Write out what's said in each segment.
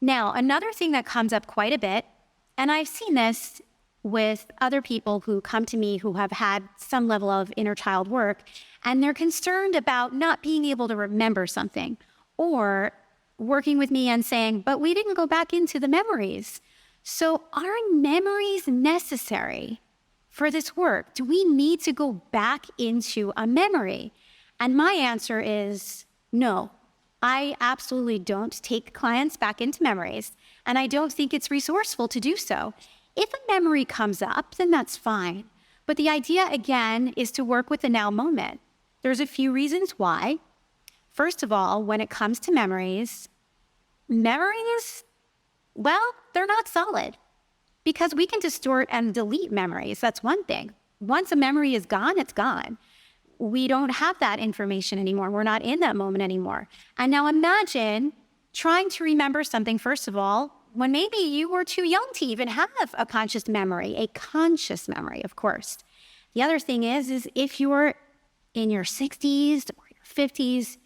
Now, another thing that comes up quite a bit, and I've seen this with other people who come to me who have had some level of inner child work, and they're concerned about not being able to remember something, or working with me and saying, but we didn't go back into the memories. So are memories necessary for this work? Do we need to go back into a memory? And my answer is no. I absolutely don't take clients back into memories, and I don't think it's resourceful to do so. If a memory comes up, then that's fine. But the idea, again, is to work with the now moment. There's a few reasons why. First of all, when it comes to memories, well, they're not solid because we can distort and delete memories. That's one thing. Once a memory is gone, it's gone. We don't have that information anymore. We're not in that moment anymore. And now imagine trying to remember something, first of all, when maybe you were too young to even have a conscious memory, of course. The other thing is if you're in your 60s or your 50s,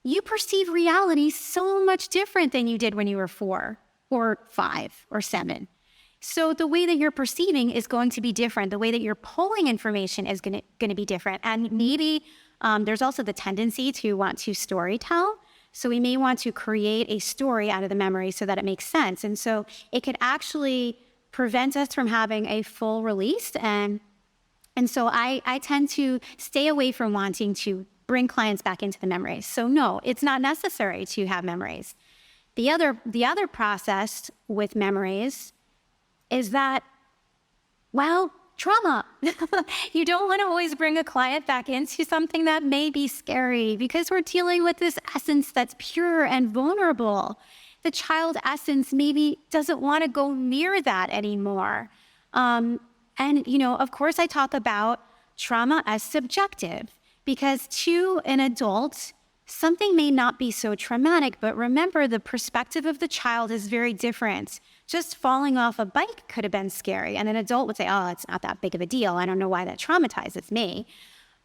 you perceive reality so much different than you did when you were 4 or 5 or 7. So the way that you're perceiving is going to be different. The way that you're pulling information is going to be different. And maybe there's also the tendency to want to story tell. So we may want to create a story out of the memory so that it makes sense. And so it could actually prevent us from having a full release. And so I tend to stay away from wanting to bring clients back into the memories. So no, it's not necessary to have memories. The other process with memories is that, well, trauma. You don't want to always bring a client back into something that may be scary because we're dealing with this essence that's pure and vulnerable. The child essence maybe doesn't want to go near that anymore. And, of course, I talk about trauma as subjective because to an adult, something may not be so traumatic, but remember the perspective of the child is very different. Just falling off a bike could have been scary. And an adult would say, oh, it's not that big of a deal. I don't know why that traumatizes me.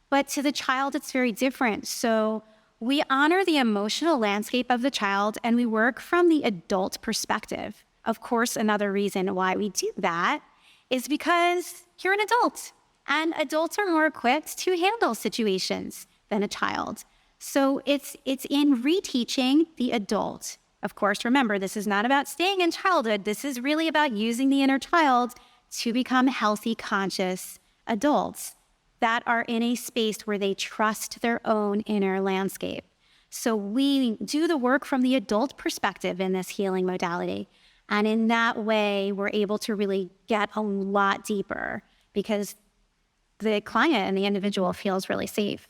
But to the child, it's very different. So we honor the emotional landscape of the child and we work from the adult perspective. Of course, another reason why we do that is because you're an adult and adults are more equipped to handle situations than a child. So it's in reteaching the adult. Of course, remember, this is not about staying in childhood. This is really about using the inner child to become healthy, conscious adults that are in a space where they trust their own inner landscape. So we do the work from the adult perspective in this healing modality. And in that way, we're able to really get a lot deeper because the client and the individual feels really safe.